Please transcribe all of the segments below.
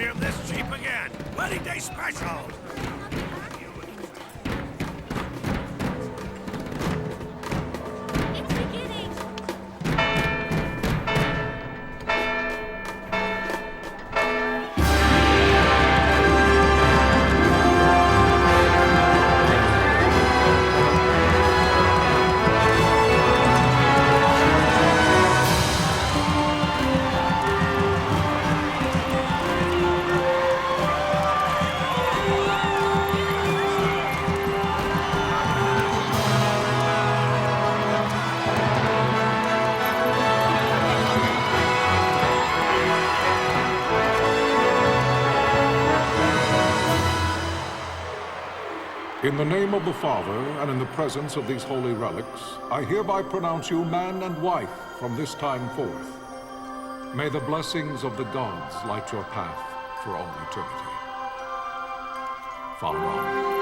Volume this cheap again. Wedding day special. It's beginning. In the name of the Father, and in the presence of these holy relics, I hereby pronounce you man and wife from this time forth. May the blessings of the gods light your path for all eternity. Follow on.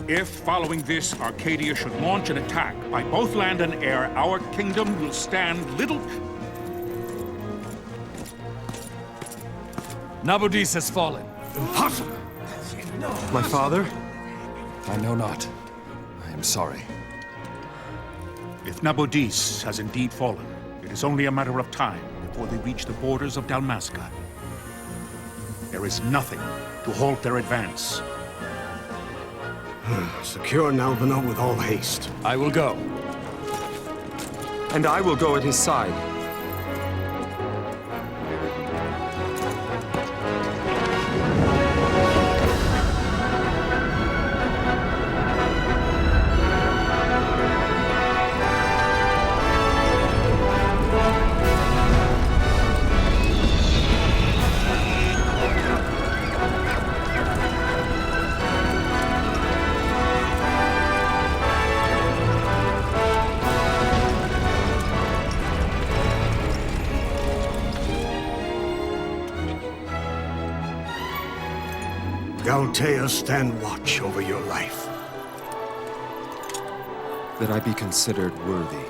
If, following this, Arcadia should launch an attack by both land and air, our kingdom will stand little... Nabudis has fallen. Impossible. My father? I know not. I am sorry. If Nabudis has indeed fallen, it is only a matter of time before they reach the borders of Dalmasca. There is nothing to halt their advance. Secure Nalvino with all haste. I will go. And I will go at his side. Galtea, stand watch over your life. That I be considered worthy.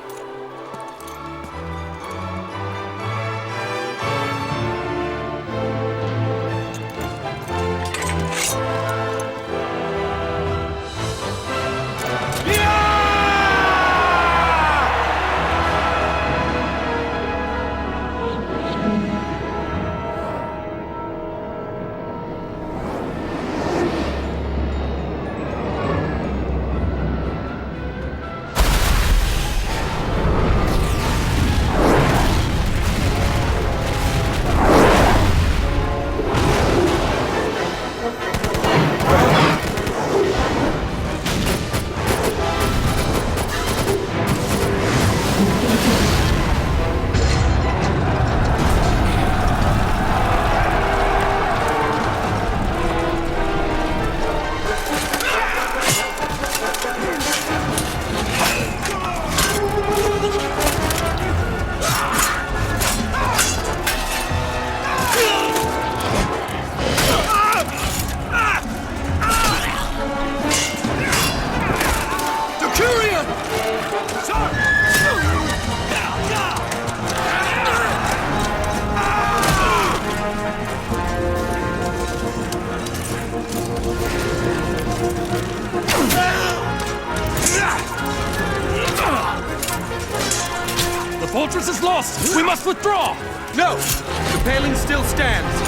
The fortress is lost! We must withdraw! No! The paling still stands!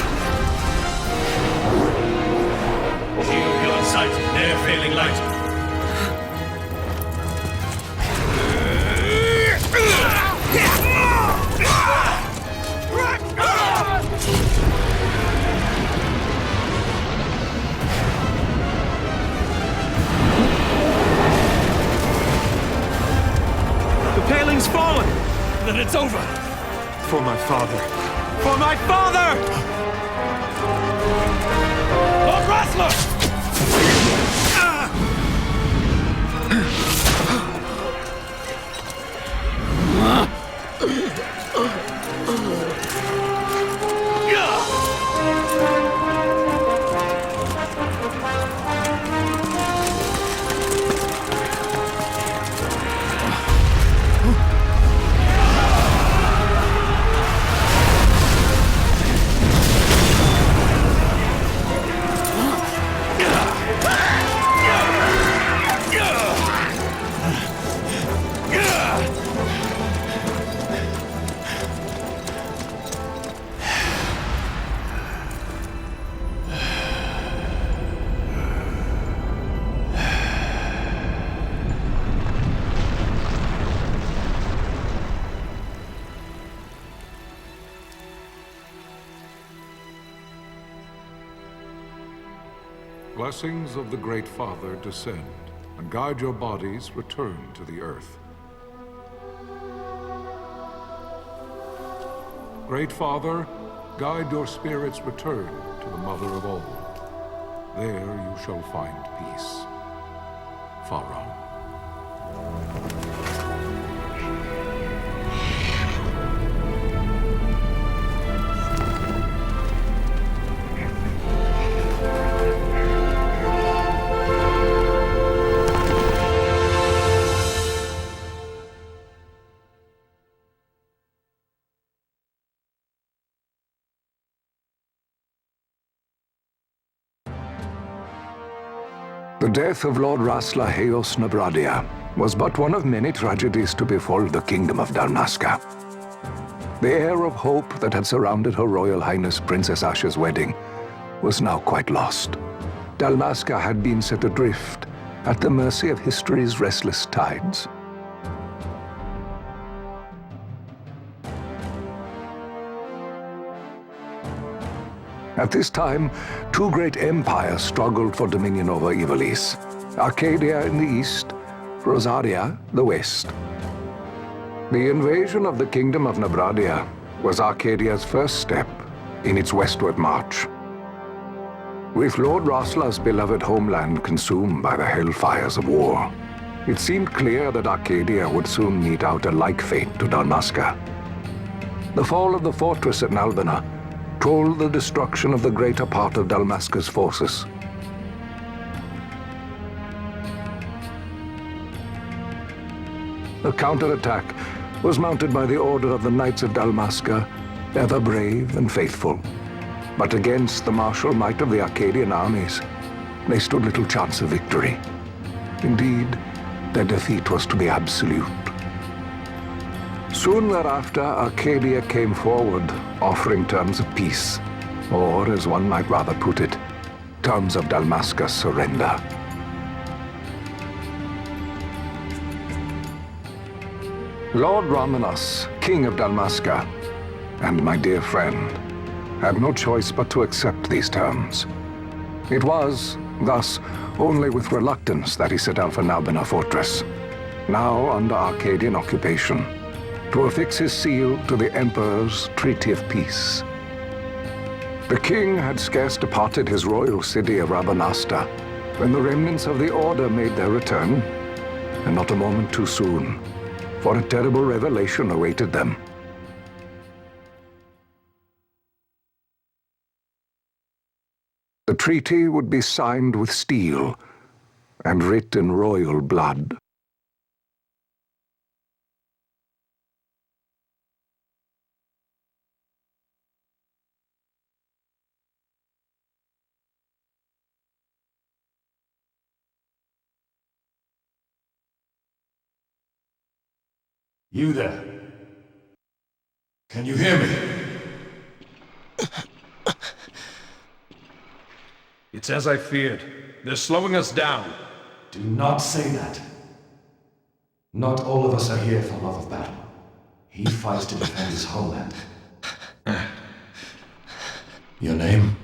Shield hill in sight, ne'er failing light. The paling's fallen! Then it's over! For my father! For my father! Lord Rasler! blessings of the Great Father descend, and guide your bodies return to the earth. Great Father, guide your spirits return to the Mother of all. There you shall find peace. Pharaoh. The death of Lord Rasla Heos Nabradia was but one of many tragedies to befall the Kingdom of Dalmasca. The air of hope that had surrounded Her Royal Highness Princess Asha's wedding was now quite lost. Dalmasca had been set adrift at the mercy of history's restless tides. At this time, two great empires struggled for dominion over Ivalice. Arcadia in the east, Rosaria the west. The invasion of the Kingdom of Nabradia was Arcadia's first step in its westward march. With Lord Rasla's beloved homeland consumed by the hellfires of war, it seemed clear that Arcadia would soon mete out a like fate to Dalmasca. The fall of the fortress at Nalbina told the destruction of the greater part of Dalmasca's forces. The counterattack was mounted by the order of the Knights of Dalmasca, ever brave and faithful. But against the martial might of the Arcadian armies, they stood little chance of victory. Indeed, their defeat was to be absolute. Soon thereafter, Arcadia came forward, offering terms of peace, or, as one might rather put it, terms of Dalmasca's surrender. Lord Ramanas, King of Dalmasca, and my dear friend, had no choice but to accept these terms. It was, thus, only with reluctance that he set out for Nalbina Fortress, now under Arcadian occupation, to affix his seal to the Emperor's Treaty of Peace. The king had scarce departed his royal city of Rabanasta when the remnants of the Order made their return, and not a moment too soon, for a terrible revelation awaited them. The treaty would be signed with steel and writ in royal blood. You there? Can you hear me? It's as I feared. They're slowing us down. Do not say that. Not all of us are here for love of battle. He fights to defend his homeland. Your name?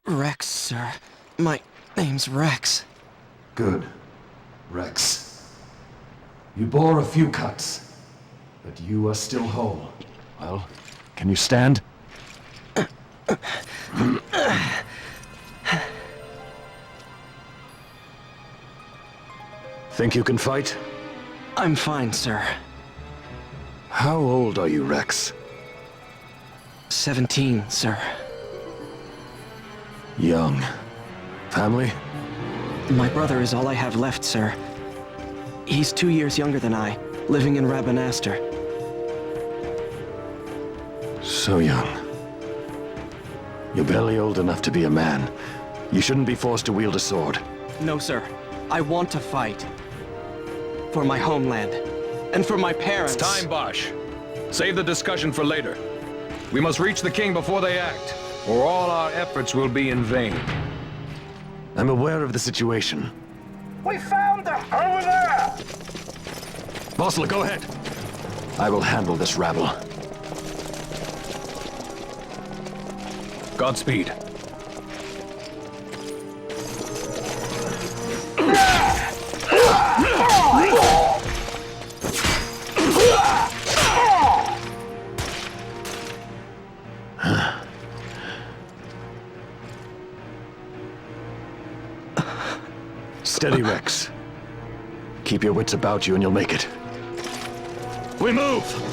Rex, sir. My name's Rex. Good. Rex. You bore a few cuts, but you are still whole. Well, can you stand? Think you can fight? I'm fine, sir. How old are you, Rex? 17, sir. Young. Family? My brother is all I have left, sir. He's 2 years younger than I, living in Rabanastre. So young. You're barely old enough to be a man. You shouldn't be forced to wield a sword. No, sir. I want to fight. For my homeland. And for my parents. It's time, Bosch. Save the discussion for later. We must reach the king before they act, or all our efforts will be in vain. I'm aware of the situation. We found them! Over there! Bossler, go ahead. I will handle this rabble. Steady, Rex. Keep your wits about you and you'll make it. We move!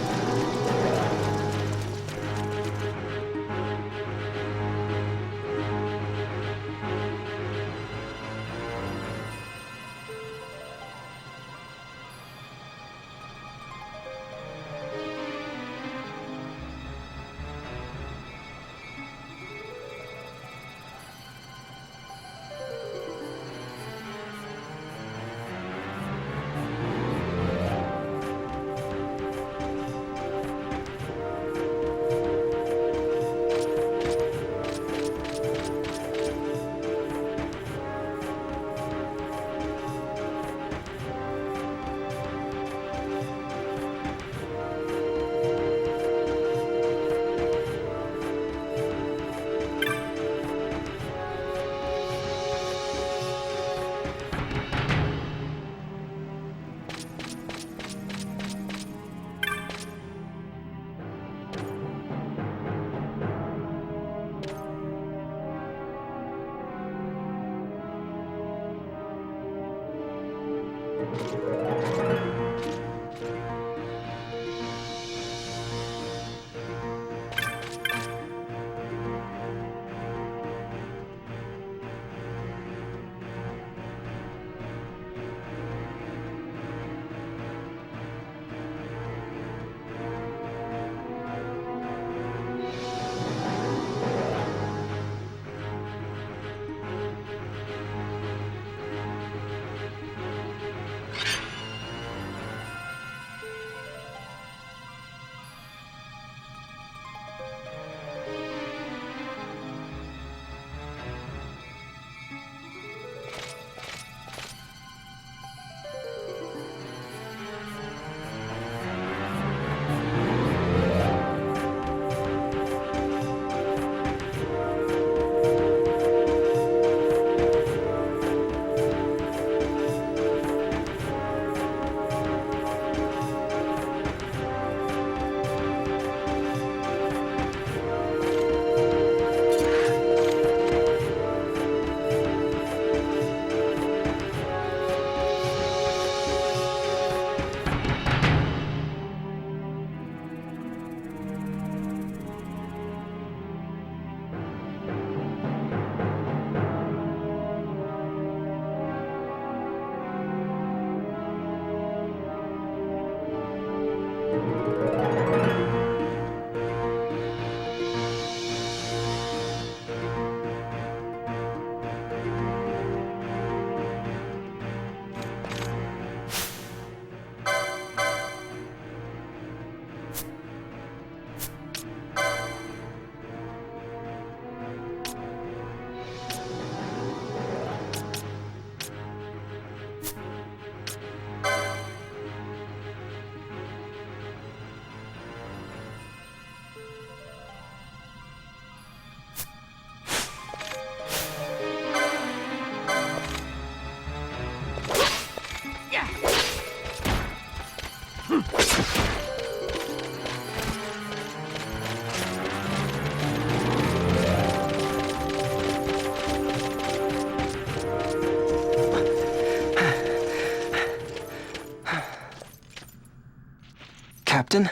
Captain?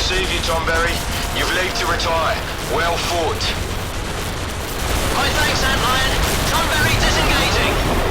receive you, Tom Berry. You've leave to retire. Well fought. My thanks, Antlion. Tom Berry disengaging.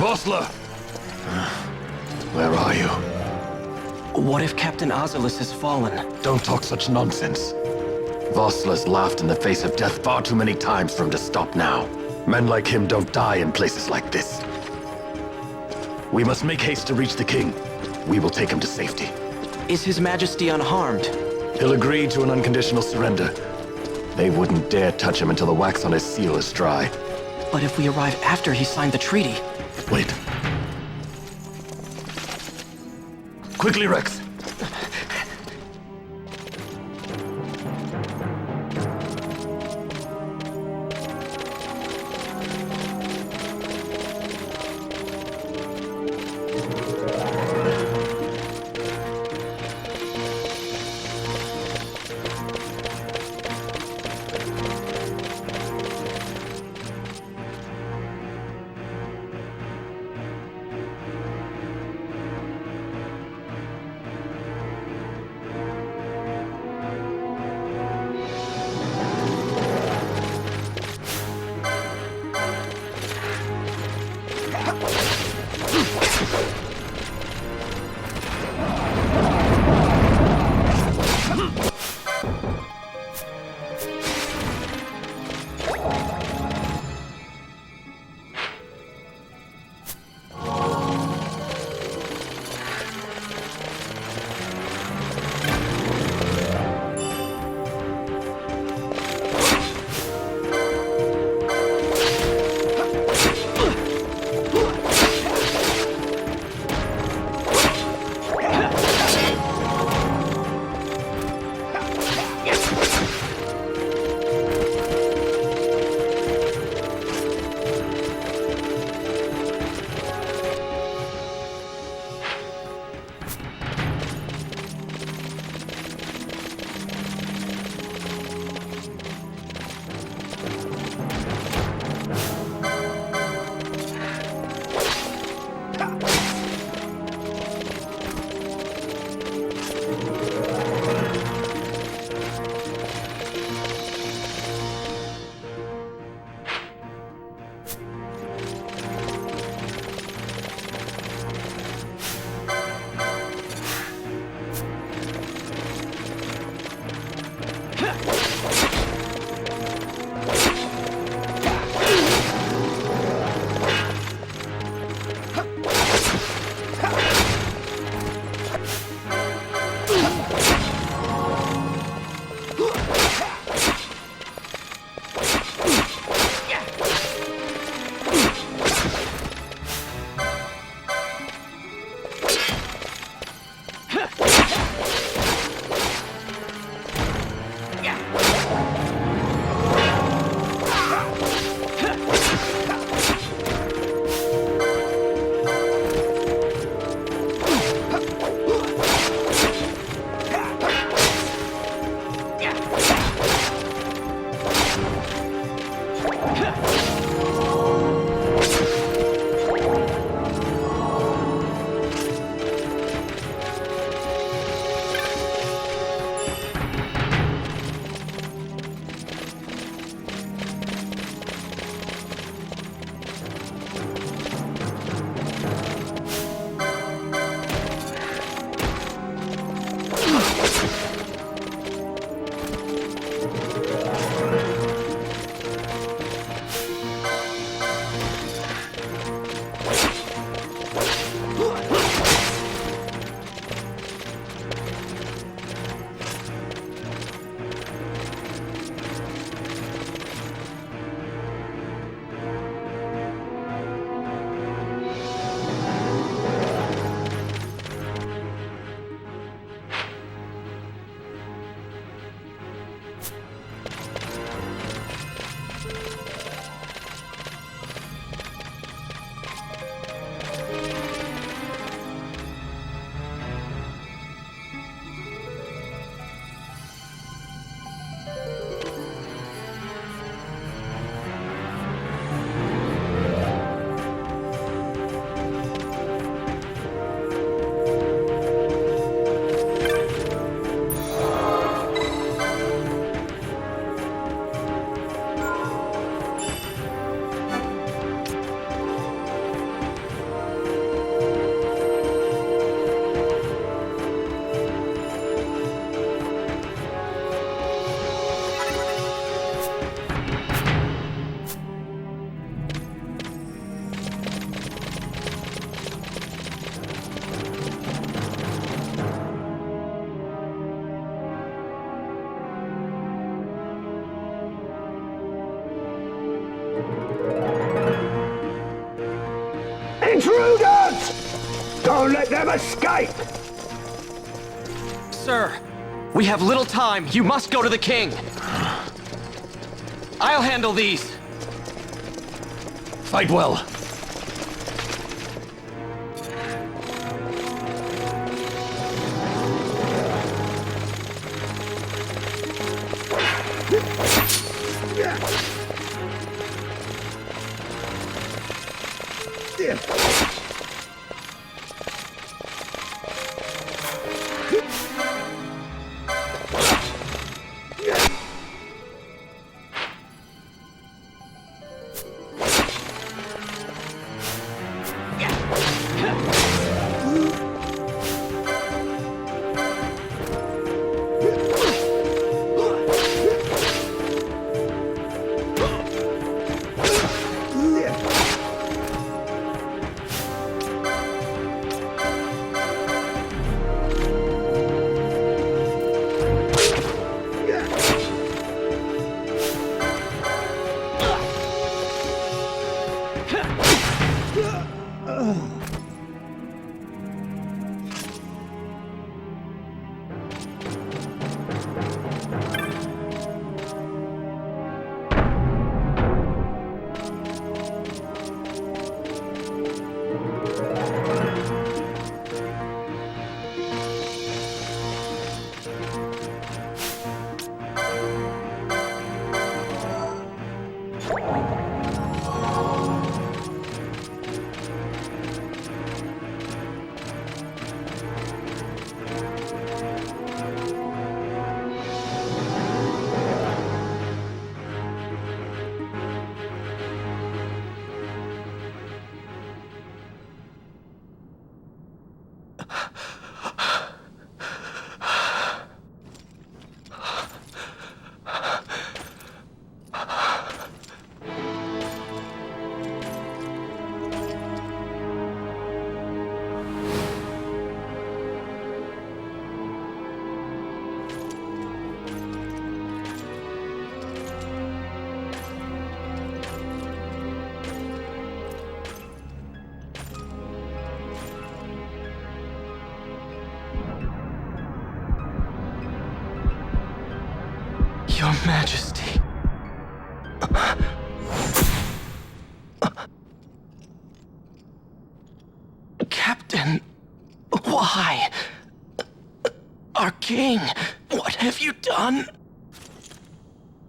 Vossler! Where are you? What if Captain Oculus has fallen? Don't talk such nonsense. Vossler's laughed in the face of death far too many times for him to stop now. Men like him don't die in places like this. We must make haste to reach the king. We will take him to safety. Is His Majesty unharmed? He'll agree to an unconditional surrender. They wouldn't dare touch him until the wax on his seal is dry. But if we arrive after he signed the treaty... Wait. Quickly, Rex! Intruders! Don't let them escape! Sir, we have little time. You must go to the king. I'll handle these. Fight well. Your Majesty. Captain, why? Our king, what have you done?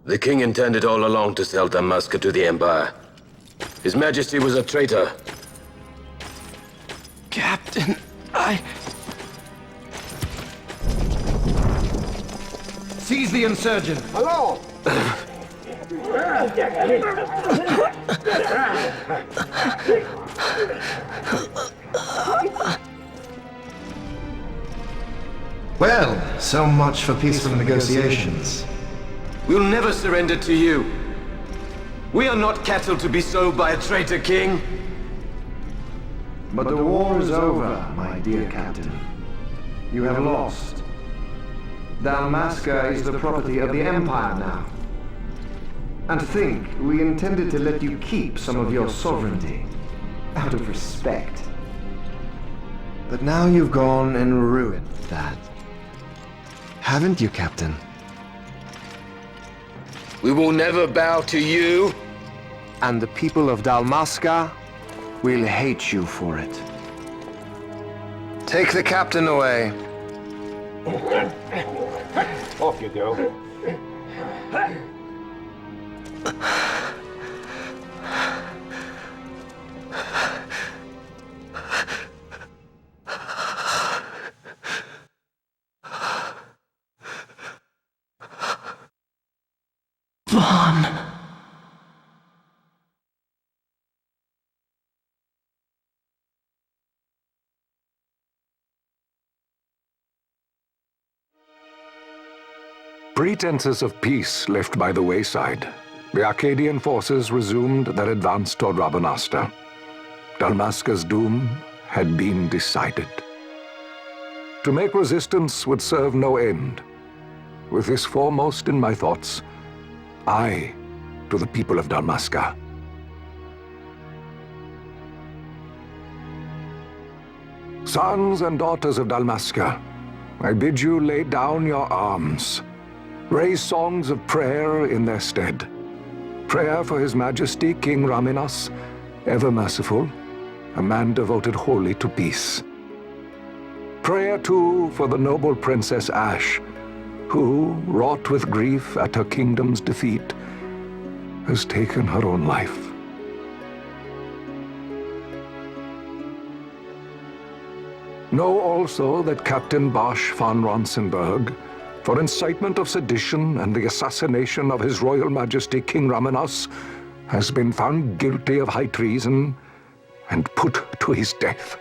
The king intended all along to sell Damascus to the Empire. His Majesty was a traitor. Captain, Seize the insurgent! Hello! Well, so much for peaceful negotiations. We'll never surrender to you. We are not cattle to be sold by a traitor king. But the war is over, my dear captain. You have lost. Dalmasca is the property of the Empire now. And to think, we intended to let you keep some of your sovereignty, out of respect. But now you've gone and ruined that. Haven't you, Captain? We will never bow to you. And the people of Dalmasca will hate you for it. Take the captain away. Off you go. Vaughn. Pretenses of peace left by the wayside, the Arcadian forces resumed their advance toward Rabanasta. Dalmasca's doom had been decided. To make resistance would serve no end. With this foremost in my thoughts, I to the people of Dalmasca. Sons and daughters of Dalmasca, I bid you lay down your arms. Raise songs of prayer in their stead. Prayer for His Majesty King Raminas, ever merciful, a man devoted wholly to peace. Prayer, too, for the noble Princess Ash, who, wrought with grief at her kingdom's defeat, has taken her own life. Know also that Captain Bosch von Ronsenberg, for incitement of sedition and the assassination of His Royal Majesty King Raminas, has been found guilty of high treason and put to his death.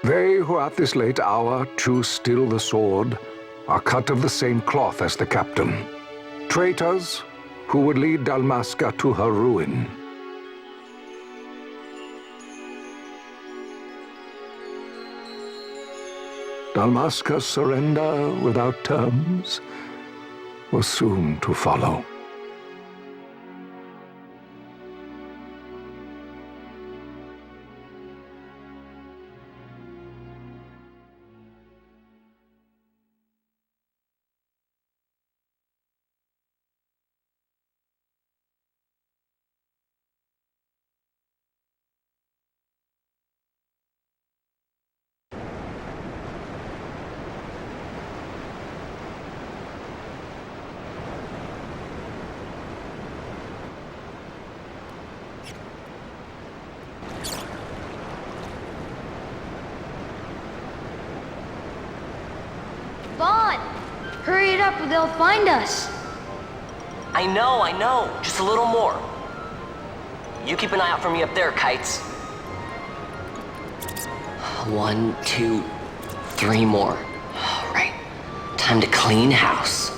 They who at this late hour choose still the sword are cut of the same cloth as the captain. Traitors who would lead Dalmasca to her ruin. Dalmasca's surrender without terms was soon to follow. Vaughn! Hurry it up or they'll find us! I know. Just a little more. You keep an eye out for me up there, Kites. 1, 2, 3 more. All right. Time to clean house.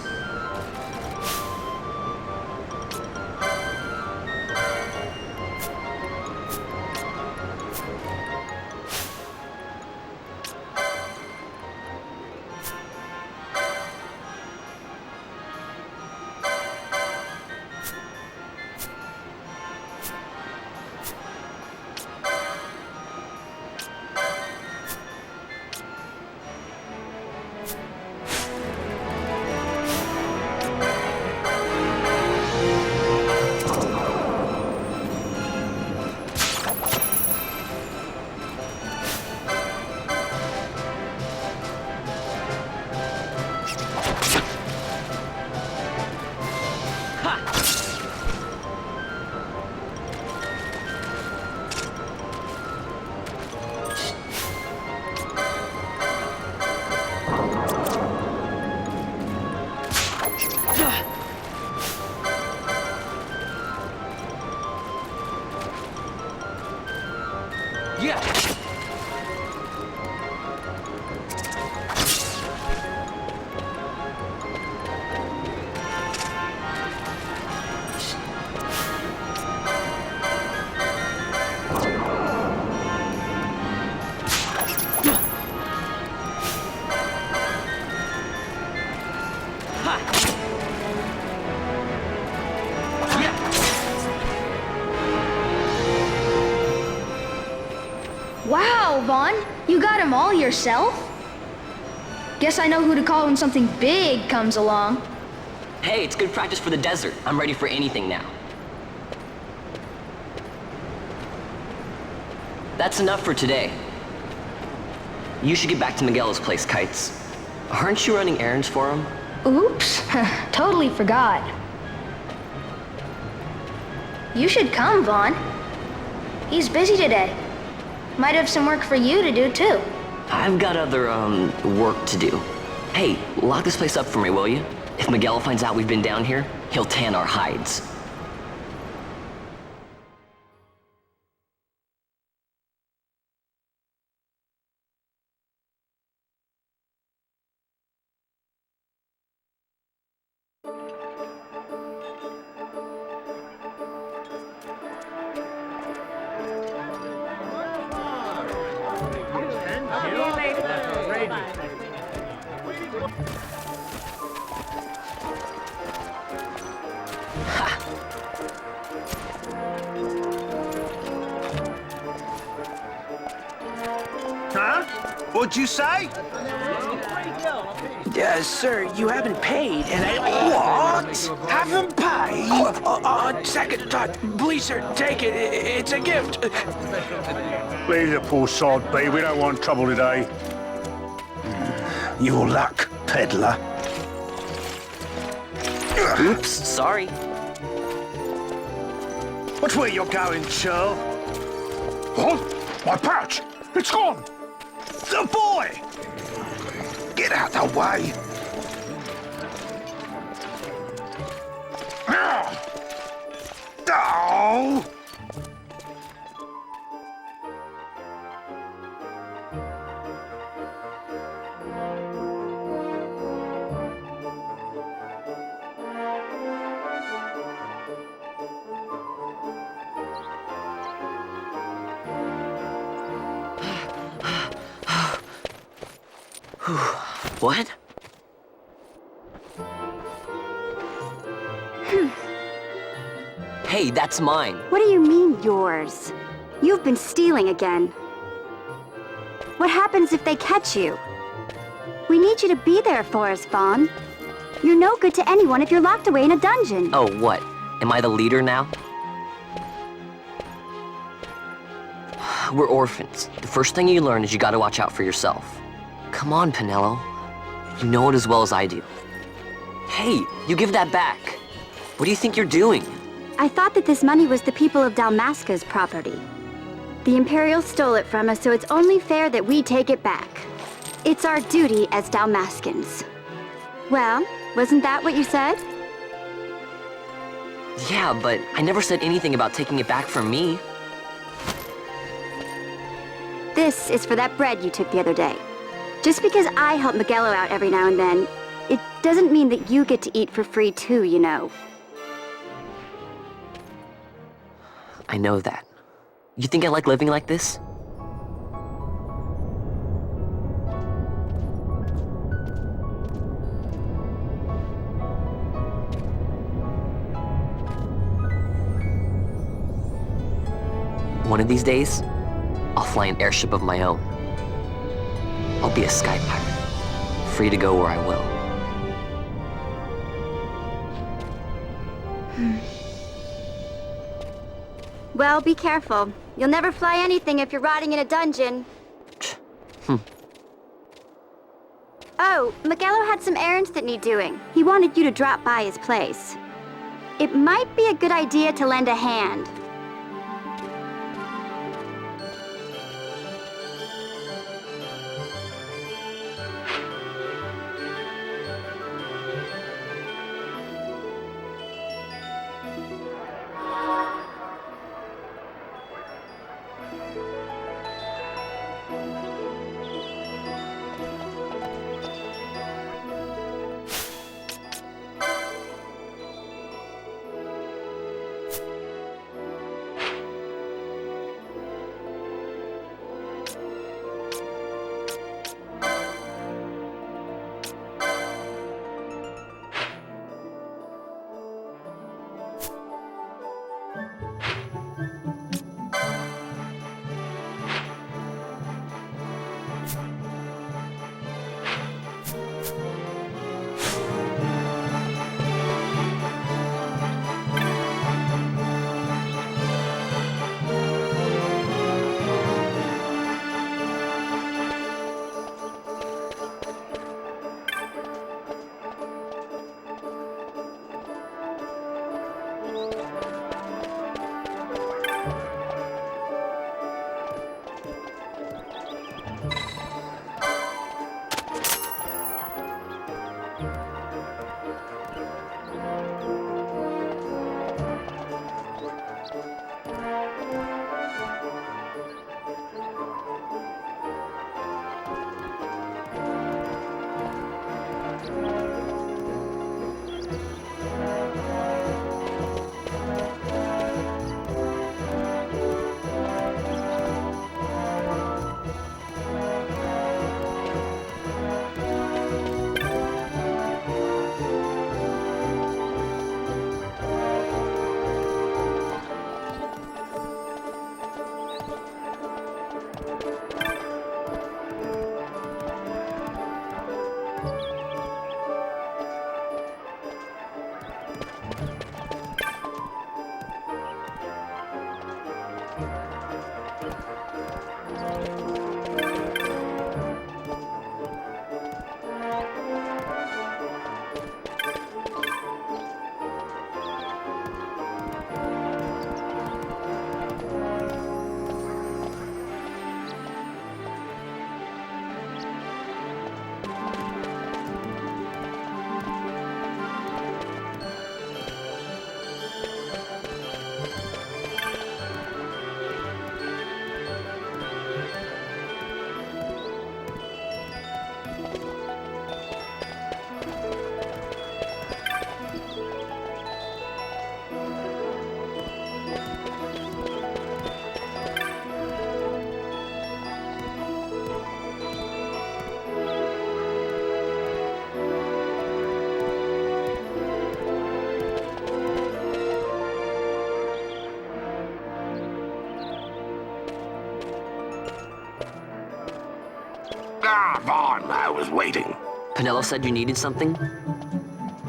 Wow, Vaughn! You got him all yourself? Guess I know who to call when something big comes along. Hey, it's good practice for the desert. I'm ready for anything now. That's enough for today. You should get back to Miguel's place, Kites. Aren't you running errands for him? Oops, totally forgot. You should come, Vaughn. He's busy today. Might have some work for you to do, too. I've got other, work to do. Hey, lock this place up for me, will you? If Miguel finds out we've been down here, he'll tan our hides. What'd you say? Sir, you haven't paid, and I... What? Haven't paid? On second thought, please, sir, take it. It's a gift. Leave the poor sod be. We don't want trouble today. Your luck, peddler. Oops, sorry. Watch where you're going, Churl. What? My pouch! It's gone! The boy! Get out the way! Oh! What? Hey, that's mine. What do you mean, yours? You've been stealing again. What happens if they catch you? We need you to be there for us, Vaughn. You're no good to anyone if you're locked away in a dungeon. Oh, what? Am I the leader now? We're orphans. The first thing you learn is you gotta watch out for yourself. Come on, Pinello. You know it as well as I do. Hey, you give that back. What do you think you're doing? I thought that this money was the people of Dalmasca's property. The Imperials stole it from us, so it's only fair that we take it back. It's our duty as Dalmascans. Well, wasn't that what you said? Yeah, but I never said anything about taking it back from me. This is for that bread you took the other day. Just because I help Miguelo out every now and then, it doesn't mean that you get to eat for free too, you know. I know that. You think I like living like this? One of these days, I'll fly an airship of my own. I'll be a sky pirate, free to go where I will. Well, be careful. You'll never fly anything if you're rotting in a dungeon. Oh, Miguelo had some errands that need doing. He wanted you to drop by his place. It might be a good idea to lend a hand. Ah, Vaughn, I was waiting. Pinello said you needed something?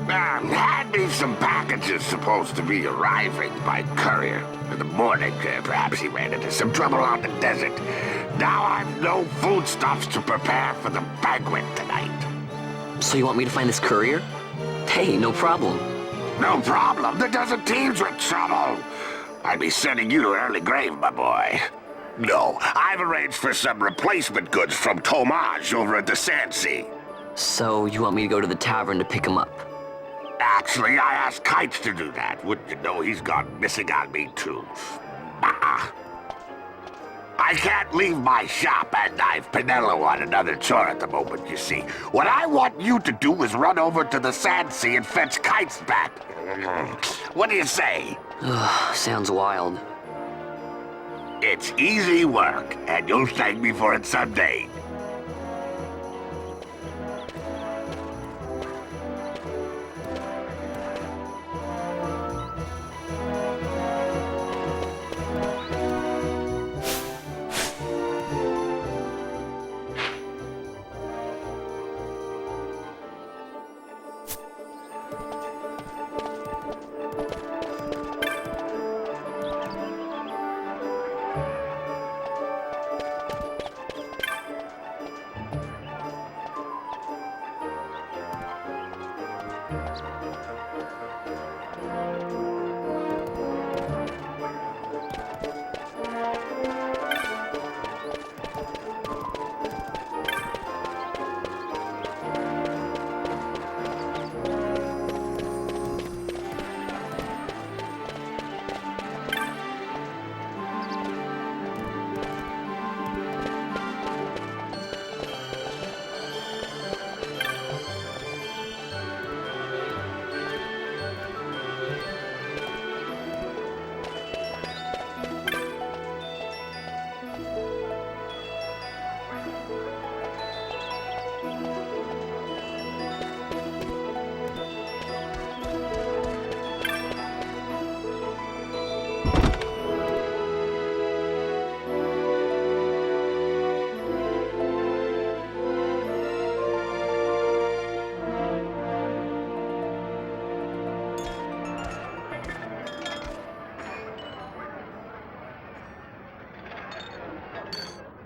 Had me some packages supposed to be arriving by courier. In the morning, perhaps he ran into some trouble on the desert. Now I've no foodstuffs to prepare for the banquet tonight. So you want me to find this courier? Hey, no problem. No problem. The desert teems with trouble. I'd be sending you to an early grave, my boy. No, I've arranged for some replacement goods from Tomage over at the Sandsea. So you want me to go to the tavern to pick him up? Actually, I asked Kites to do that. Wouldn't you know he's gone missing on me, too. I can't leave my shop, and I've Pinello on another chore at the moment, you see. What I want you to do is run over to the Sandsea and fetch Kites back. What do you say? Sounds wild. It's easy work, and you'll thank me for it someday.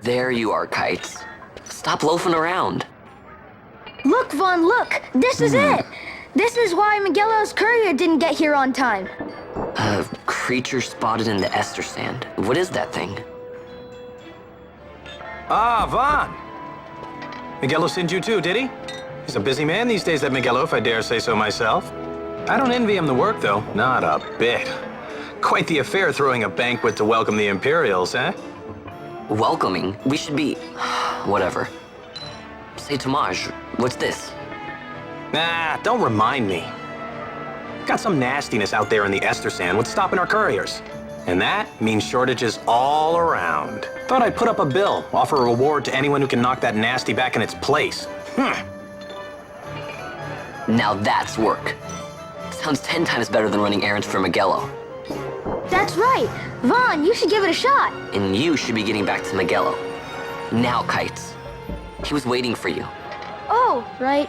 There you are, Kites. Stop loafing around. Look, Vaughn, look! This is it! This is why Miguelo's courier didn't get here on time. A creature spotted in the Ester Sand. What is that thing? Ah, Vaughn! Miguelo sent you too, did he? He's a busy man these days, that Miguelo, if I dare say so myself. I don't envy him the work, though. Not a bit. Quite the affair throwing a banquet to welcome the Imperials, eh? Welcoming? We should be... whatever. Say, Tomage, what's this? Nah, don't remind me. Got some nastiness out there in the Ester Sand. What's stopping our couriers? And that means shortages all around. Thought I'd put up a bill, offer a reward to anyone who can knock that nasty back in its place. Now that's work. Sounds 10 times better than running errands for Miguelo. That's right! Vaughn, you should give it a shot! And you should be getting back to Miguelo. Now, Kites. He was waiting for you. Oh, right.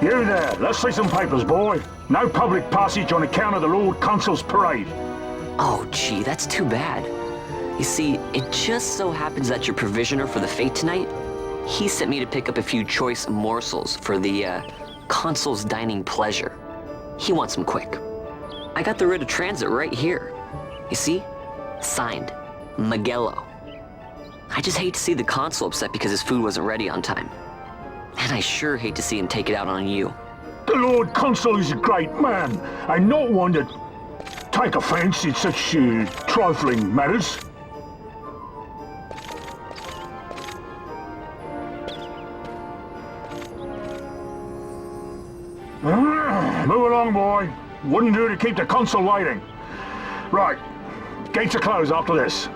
You there, let's see some papers, boy. No public passage on account of the Lord Consul's parade. Oh, gee, that's too bad. You see, it just so happens that your provisioner for the fete tonight, he sent me to pick up a few choice morsels for the, Consul's dining pleasure. He wants them quick. I got the writ of transit right here. You see? Signed, Magello. I just hate to see the Consul upset because his food wasn't ready on time. And I sure hate to see him take it out on you. The Lord Consul is a great man, and not one to take offense in such trifling matters. Move along, boy. Wouldn't do to keep the Consul waiting. Right. Gates are closed after this.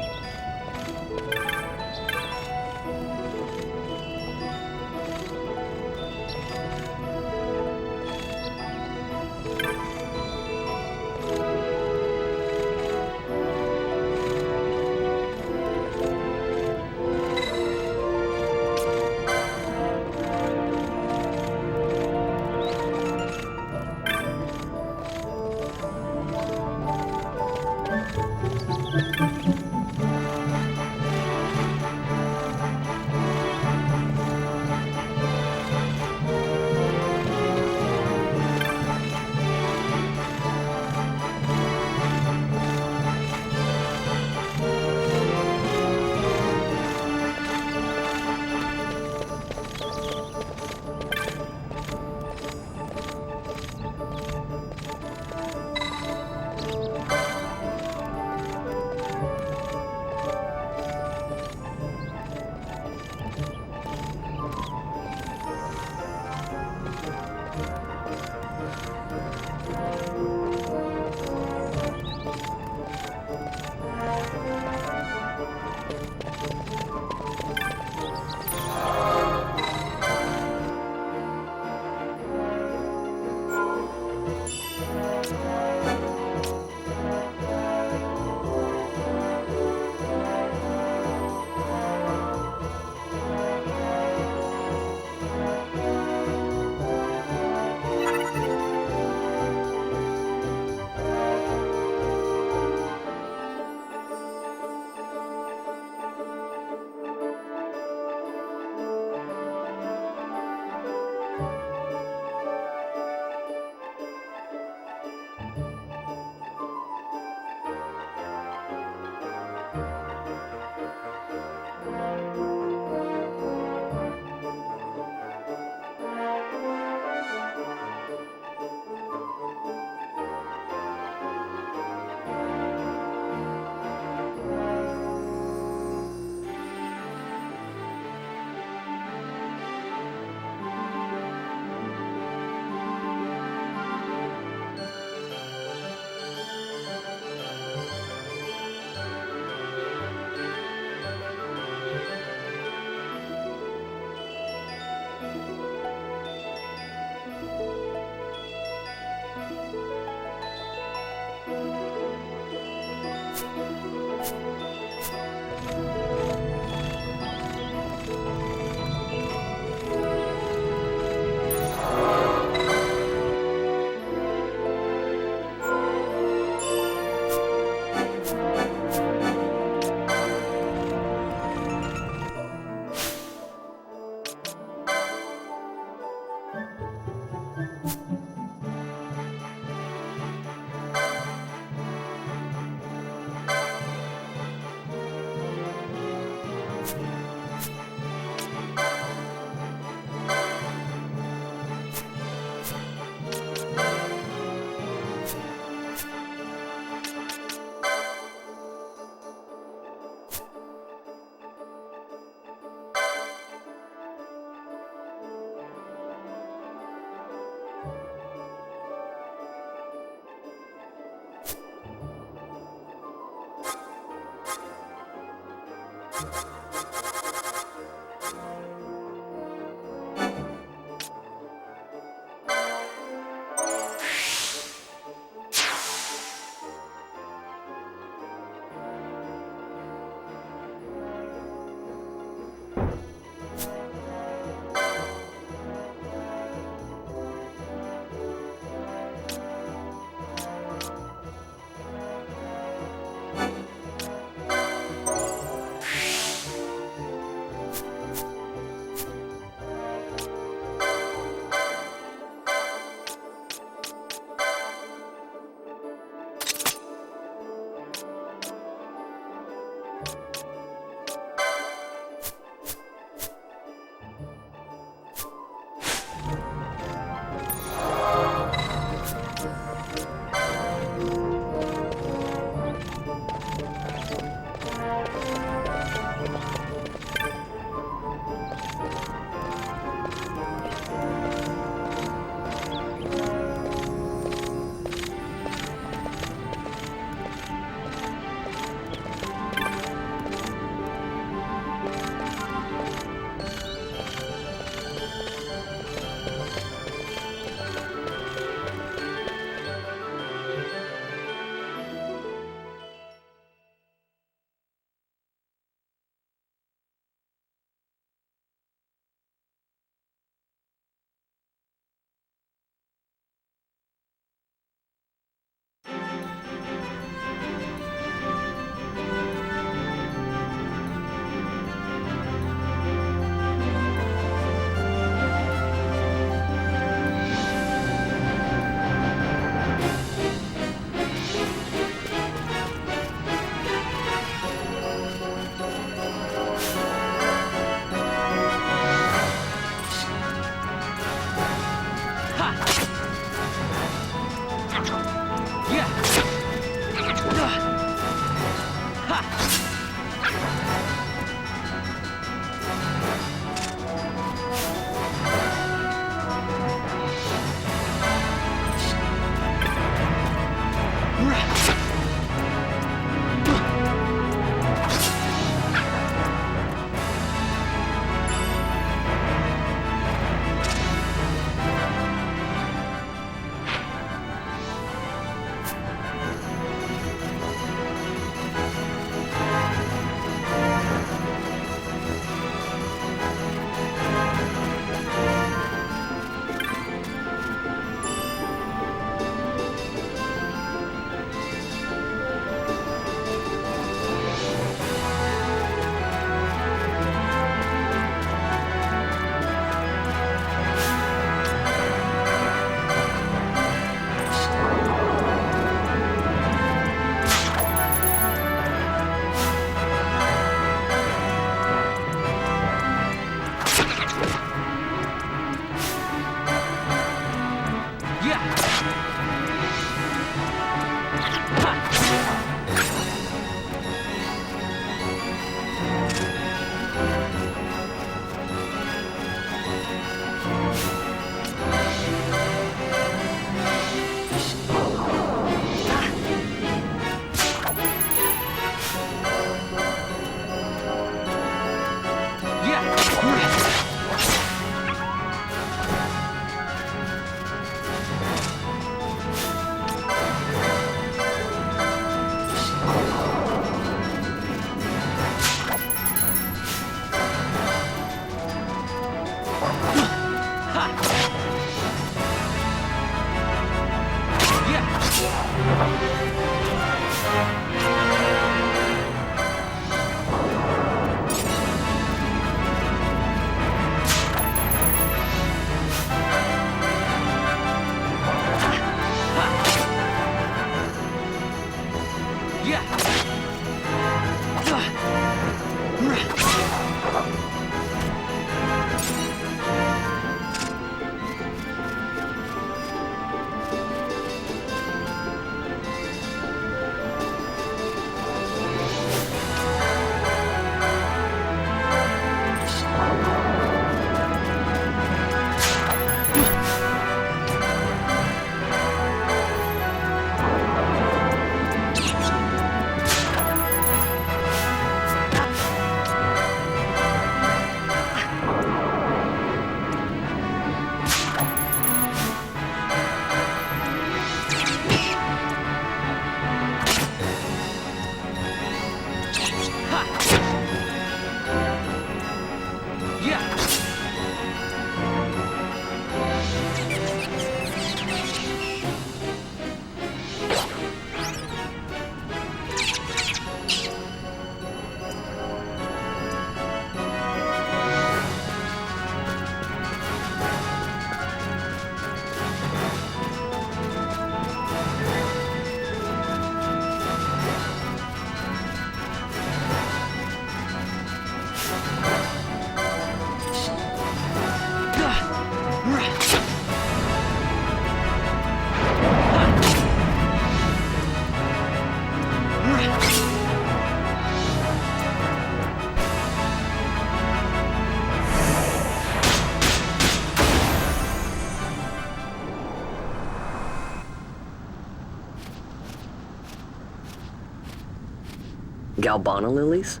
Galbana lilies?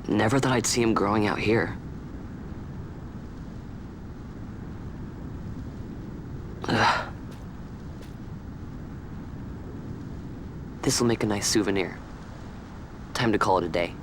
Never thought I'd see him growing out here. Ugh. This'll make a nice souvenir. Time to call it a day.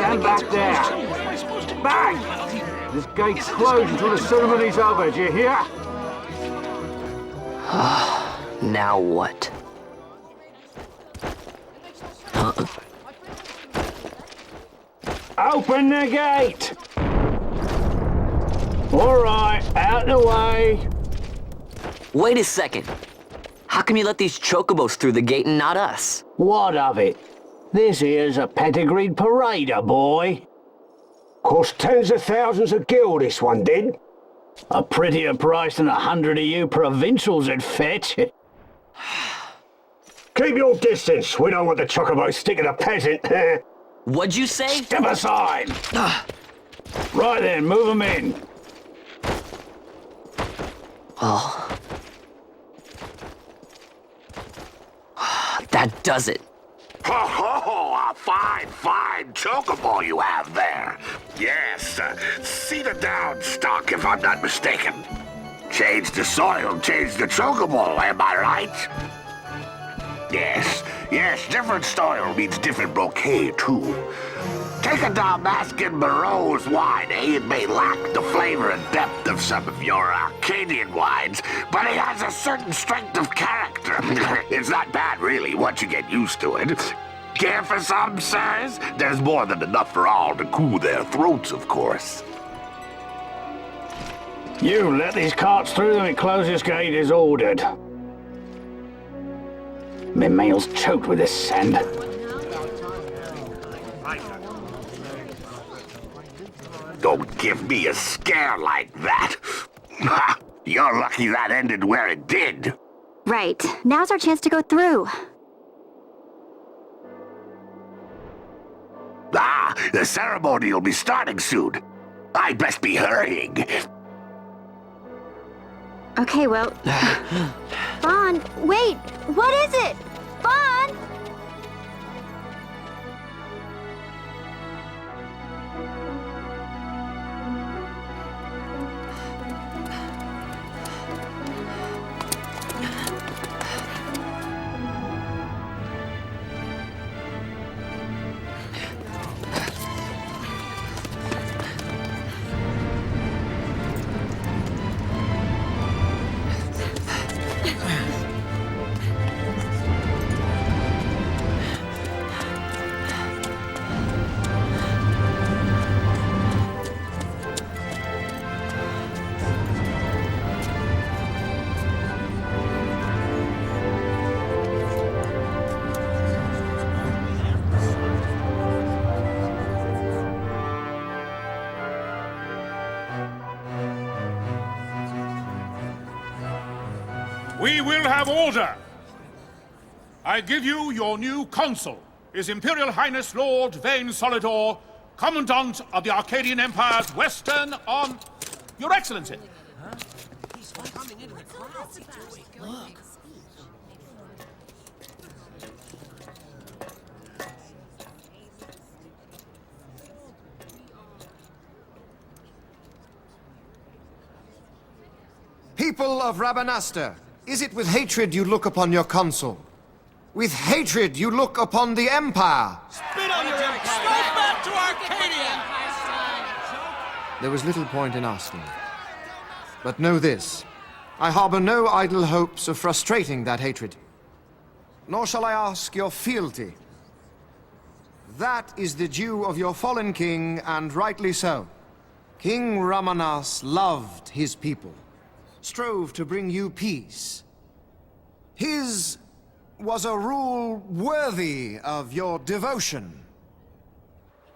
Stand back there. Back! This gate's closed until the ceremony's over, do you hear? Now what? Open the gate! All right, out the way. Wait a second. How come you let these chocobos through the gate and not us? What of it? This here's a pedigreed parader, boy. Cost tens of thousands of gil, this one did. A prettier price than 100 of you provincials would fetch. Keep your distance. We don't want the chocobo sticking a peasant. What'd you say? Step aside. Right then, move them in. Oh. That does it. Ho ho ho! A fine chocobo you have there. Yes, cedar down stock if I'm not mistaken. Change the soil, change the chocobo, am I right? Yes, different soil means different bouquet too. Take a Dalmascan Barrow's wine, It may lack the flavor and depth of some of your Arcadian wines, but it has a certain strength of character. It's not bad, really, once you get used to it. Care for some, sirs? There's more than enough for all to cool their throats, of course. You let these carts through and close this gate as ordered. My mail's choked with this sand. Don't give me a scare like that. You're lucky that ended where it did. Right. Now's our chance to go through. The ceremony will be starting soon. I'd best be hurrying. Okay, well... Vaughn, wait! What is it? Vaughn! We will have order! I give you your new consul, His Imperial Highness Lord Vane Solidor, Commandant of the Arcadian Empire's Western on... Your Excellency! People of Rabanastre, is it with hatred you look upon your consul? With hatred you look upon the Empire? Spit on your empire! Straight back to Arcadia! There was little point in asking. But know this, I harbor no idle hopes of frustrating that hatred. Nor shall I ask your fealty. That is the due of your fallen king, and rightly so. King Ramanas loved his people, strove to bring you peace. His was a rule worthy of your devotion.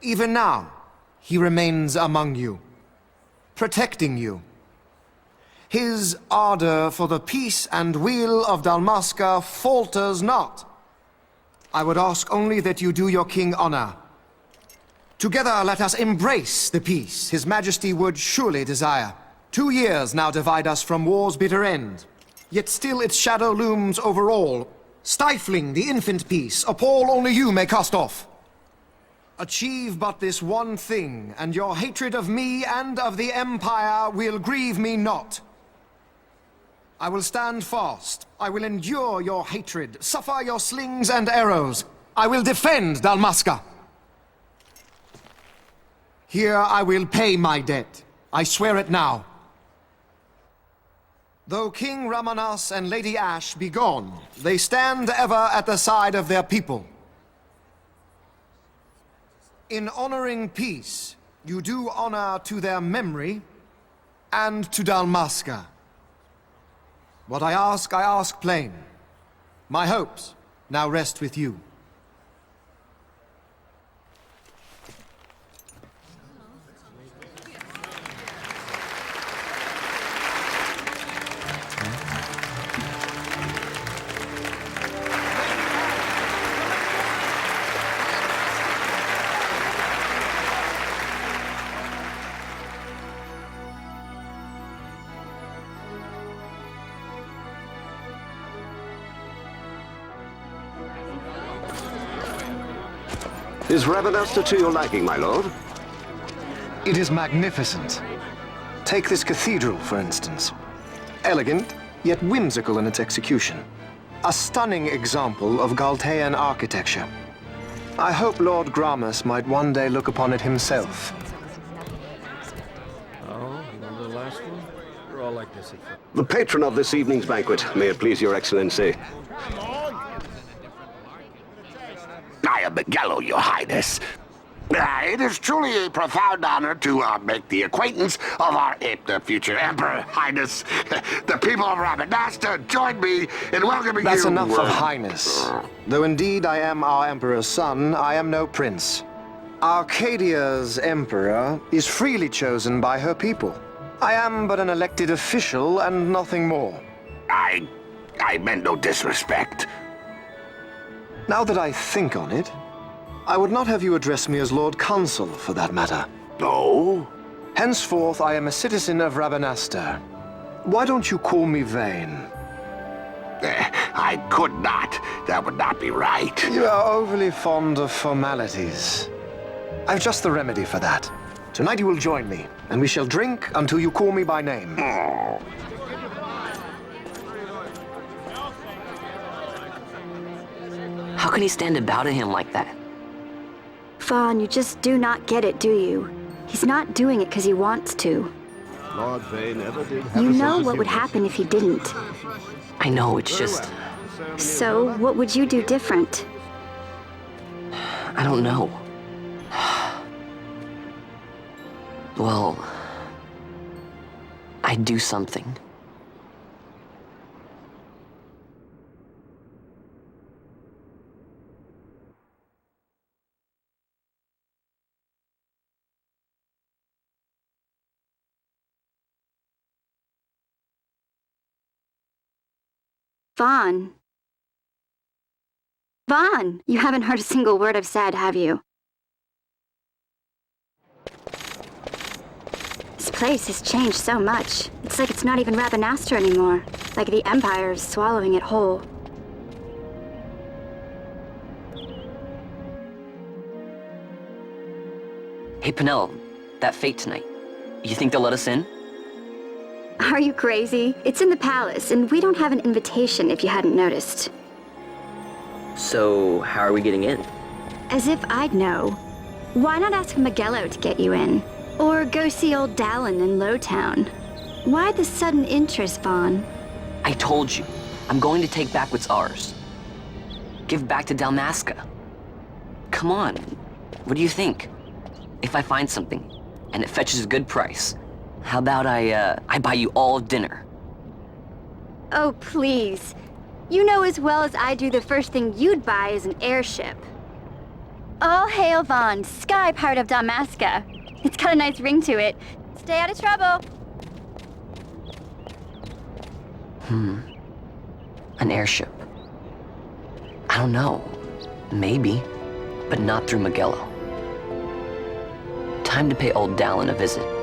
Even now, he remains among you, protecting you. His ardor for the peace and weal of Dalmasca falters not. I would ask only that you do your king honor. Together let us embrace the peace His Majesty would surely desire. 2 years now divide us from war's bitter end, yet still its shadow looms over all, stifling the infant peace a pall only you may cast off. Achieve but this one thing, and your hatred of me and of the Empire will grieve me not. I will stand fast. I will endure your hatred, suffer your slings and arrows. I will defend Dalmasca. Here I will pay my debt. I swear it now. Though King Ramanas and Lady Ash be gone, they stand ever at the side of their people. In honoring peace, you do honor to their memory and to Dalmasca. What I ask plain. My hopes now rest with you. Is Rabanasta to your liking, my lord? It is magnificent. Take this cathedral, for instance. Elegant, yet whimsical in its execution. A stunning example of Galtean architecture. I hope Lord Gramus might one day look upon it himself. Oh, remember the last one? We're all like this. The patron of this evening's banquet, may it please your excellency. I am Miguelo, your highness. It is truly a profound honor to make the acquaintance of our future emperor, highness. The people of Rabanasta join me in welcoming you. That's enough of highness. Though indeed I am our emperor's son, I am no prince. Arcadia's emperor is freely chosen by her people. I am but an elected official and nothing more. I meant no disrespect. Now that I think on it, I would not have you address me as Lord Consul, for that matter. No? Henceforth, I am a citizen of Rabanasta. Why don't you call me Vane? I could not. That would not be right. You are overly fond of formalities. I've just the remedy for that. Tonight you will join me, and we shall drink until you call me by name. How can he stand about him like that? Fawn, you just do not get it, do you? He's not doing it because he wants to. Lord Vane never did have You a know sense of what would humor. happen if he didn't. I know, it's just... So, what would you do different? I don't know. Well... I'd do something. Vaughn. Vaughn! You haven't heard a single word I've said, have you? This place has changed so much. It's like it's not even Rabanasta anymore. Like the Empire is swallowing it whole. Hey, Penel, that fete tonight. You think they'll let us in? Are you crazy? It's in the palace, and we don't have an invitation if you hadn't noticed. So, how are we getting in? As if I'd know. Why not ask Miguelo to get you in? Or go see old Dallin in Lowtown? Why the sudden interest, Vaughn? I told you, I'm going to take back what's ours. Give back to Dalmasca. Come on, what do you think? If I find something, and it fetches a good price, how about I buy you all dinner? Oh, please. You know as well as I do the first thing you'd buy is an airship. All hail Vaughn, sky part of Dalmasca. It's got a nice ring to it. Stay out of trouble. An airship. I don't know. Maybe, but not through Miguelo. Time to pay old Dallin a visit.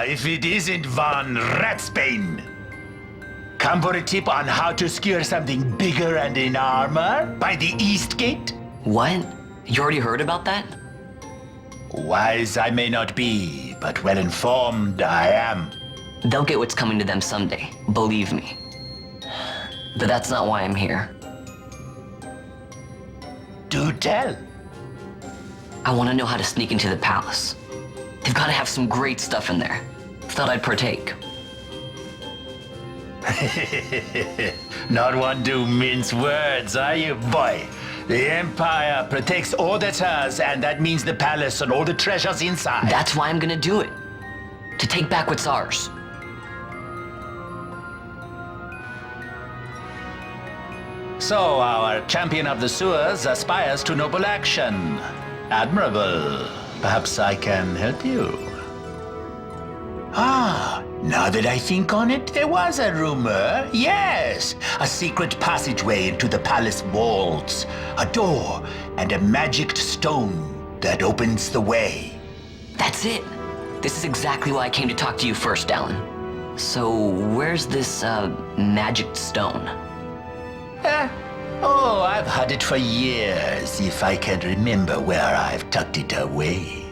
if it isn't Von Ratsbane. Come for a tip on how to secure something bigger and in armor by the East Gate? What? You already heard about that? Wise I may not be, but well informed I am. They'll get what's coming to them someday, believe me. But that's not why I'm here. Do tell. I want to know how to sneak into the palace. They've got to have some great stuff in there. Thought I'd partake. Not one to mince words, are you, boy? The Empire protects all that's hers, and that means the palace and all the treasures inside. That's why I'm gonna do it. To take back what's ours. So, our champion of the sewers aspires to noble action. Admirable. Perhaps I can help you. Ah, now that I think on it, there was a rumor. Yes, a secret passageway into the palace walls. A door and a magic stone that opens the way. That's it. This is exactly why I came to talk to you first, Alan. So, where's this, magic stone? Oh, I've had it for years, if I can remember where I've tucked it away.